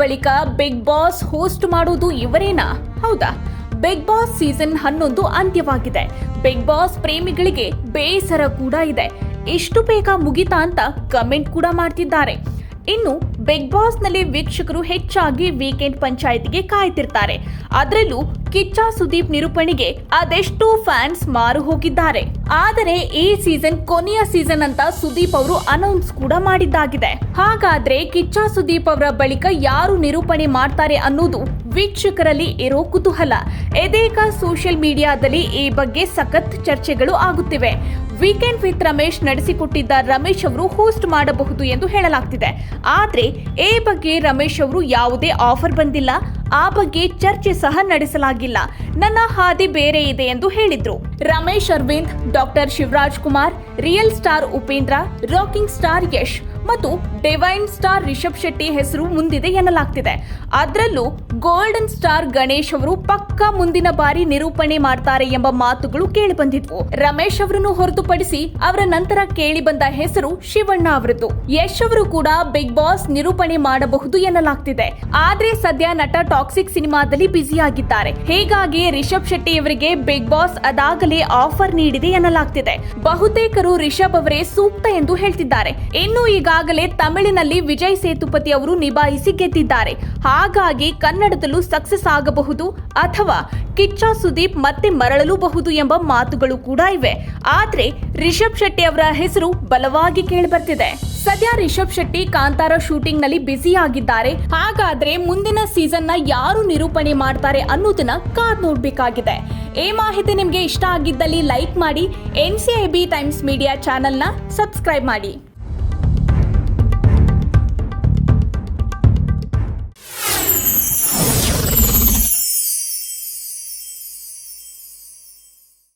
ಬಳಿಕ big boss host ಮಾಡುವುದು ಇವರೇನಾ? ಹೌದಾ? ಬಿಗ್ ಬಾಸ್ ಸೀಸನ್ 11 ಅಂತ್ಯವಾಗಿದೆ. ಬಿಗ್ ಬಾಸ್ ಪ್ರೇಮಿಗಳಿಗೆ ಬೇಸರ ಕೂಡ ಇದೆ. ಎಷ್ಟು ಬೇಗ ಮುಗಿತಾ ಅಂತ ಕಮೆಂಟ್ ಕೂಡ ಮಾಡ್ತಿದ್ದಾರೆ. ಇನ್ನು ಬಿಗ್ ಬಾಸ್ ನಲ್ಲಿ ವೀಕ್ಷಕರು ಹೆಚ್ಚಾಗಿ ವೀಕೆಂಡ್ ಪಂಚಾಯಿತಿಗೆ ಕಾಯ್ತಿರ್ತಾರೆ. ಅದರಲ್ಲೂ ಕಿಚ್ಚ ಸುದೀಪ್ ನಿರೂಪಣೆಗೆ ಅದೆಷ್ಟು ಫ್ಯಾನ್ಸ್ ಮಾರು ಹೋಗಿದ್ದಾರೆ. ಆದರೆ ಈ ಸೀಸನ್ ಕೊನೆಯ ಸೀಸನ್ ಅಂತ ಸುದೀಪ್ ಅವರು ಅನೌನ್ಸ್ ಕೂಡ ಮಾಡಿದ್ದಾಗಿದೆ. ಹಾಗಾದ್ರೆ ಕಿಚ್ಚ ಸುದೀಪ್ ಅವರ ಬಳಿಕ ಯಾರು ನಿರೂಪಣೆ ಮಾಡ್ತಾರೆ ಅನ್ನೋದು ವೀಕ್ಷಕರಲ್ಲಿ ಇರೋ ಕುತೂಹಲ. ಇದೀಗ ಸೋಷಿಯಲ್ ಮೀಡಿಯಾದಲ್ಲಿ ಈ ಬಗ್ಗೆ ಸಖತ್ ಚರ್ಚೆಗಳು ಆಗುತ್ತಿವೆ. ವೀಕೆಂಡ್ ವಿತ್ ರಮೇಶ್ ನಡೆಸಿಕೊಟ್ಟಿದ್ದ ರಮೇಶ್ ಅವರು ಹೋಸ್ಟ್ ಮಾಡಬಹುದು ಎಂದು ಹೇಳಲಾಗ್ತಿದೆ. ಆದ್ರೆ ಈ ಬಗ್ಗೆ ರಮೇಶ್ ಅವರು ಯಾವುದೇ ಆಫರ್ ಬಂದಿಲ್ಲ, ಆ ಬಗ್ಗೆ ಚರ್ಚೆ ಸಹ ನಡೆಸಲಾಗಿಲ್ಲ. ನನ್ನ ಹಾದಿ ಬೇರೆ ಇದೆ ಎಂದು ಹೇಳಿದ್ರು. Ramesh Aravind, doctor Shivaraj Kumar, real star Upendra, rocking star Yash ಮತ್ತು ಡಿವೈನ್ ಸ್ಟಾರ್ ರಿಷಬ್ ಶೆಟ್ಟಿ ಹೆಸರು ಮುಂದಿದೆ ಎನ್ನಲಾಗ್ತಿದೆ. ಅದರಲ್ಲೂ ಗೋಲ್ಡನ್ ಸ್ಟಾರ್ ಗಣೇಶ್ ಅವರು ಪಕ್ಕಾ ಮುಂದಿನ ಬಾರಿ ನಿರೂಪಣೆ ಮಾಡ್ತಾರೆ ಎಂಬ ಮಾತುಗಳು ಕೇಳಿ ಬಂದಿದ್ವು. ರಮೇಶ್ ಅವರನ್ನು ಹೊರತುಪಡಿಸಿ ಅವರ ನಂತರ ಕೇಳಿ ಬಂದ ಹೆಸರು ಶಿವಣ್ಣ ಅವರದ್ದು. ಯಶ್ ಅವರು ಕೂಡ ಬಿಗ್ ಬಾಸ್ ನಿರೂಪಣೆ ಮಾಡಬಹುದು ಎನ್ನಲಾಗ್ತಿದೆ. ಆದ್ರೆ ಸದ್ಯ ನಟ ಟಾಕ್ಸಿಕ್ ಸಿನಿಮಾದಲ್ಲಿ ಬ್ಯುಸಿ ಆಗಿದ್ದಾರೆ. ಹೀಗಾಗಿ ರಿಷಬ್ ಶೆಟ್ಟಿ ಅವರಿಗೆ ಬಿಗ್ ಬಾಸ್ ಅದಾಗಲೇ ಆಫರ್ ನೀಡಿದೆ ಎನ್ನಲಾಗ್ತಿದೆ. ಬಹುತೇಕರು ರಿಷಬ್ ಅವರೇ ಸೂಕ್ತ ಎಂದು ಹೇಳ್ತಿದ್ದಾರೆ. ಇನ್ನು ಈಗಾಗಲೇ ತಮಿಳಿನಲ್ಲಿ ವಿಜಯ್ ಸೇತುಪತಿ ಅವರು ನಿಭಾಯಿಸಿ ಗೆದ್ದಿದ್ದಾರೆ. ಹಾಗಾಗಿ ಕನ್ನಡದಲ್ಲೂ ಸಕ್ಸಸ್ ಆಗಬಹುದು ಅಥವಾ ಕಿಚ್ಚ ಸುದೀಪ್ ಮತ್ತೆ ಮರಳಲೂಬಹುದು ಎಂಬ ಮಾತುಗಳು ಕೂಡ ಇವೆ. ಆದ್ರೆ ರಿಷಬ್ ಶೆಟ್ಟಿ ಅವರ ಹೆಸರು ಬಲವಾಗಿ ಕೇಳಿಬರ್ತಿದೆ. ಸದ್ಯ ರಿಷಬ್ ಶೆಟ್ಟಿ ಕಾಂತಾರ ಶೂಟಿಂಗ್ ನಲ್ಲಿ ಬ್ಯುಸಿ ಆಗಿದ್ದಾರೆ. ಹಾಗಾದ್ರೆ ಮುಂದಿನ ಸೀಸನ್ ನ ಯಾರು ನಿರೂಪಣೆ ಮಾಡ್ತಾರೆ ಅನ್ನೋದನ್ನ ಕಾದ್ ನೋಡ್ಬೇಕಾಗಿದೆ. ಈ ಮಾಹಿತಿ ನಿಮ್ಗೆ ಇಷ್ಟ ಆಗಿದ್ದಲ್ಲಿ ಲೈಕ್ ಮಾಡಿ, NCIB ಟೈಮ್ಸ್ ಮೀಡಿಯಾ ಚಾನೆಲ್ ನ ಸಬ್ಸ್ಕ್ರೈಬ್ ಮಾಡಿ.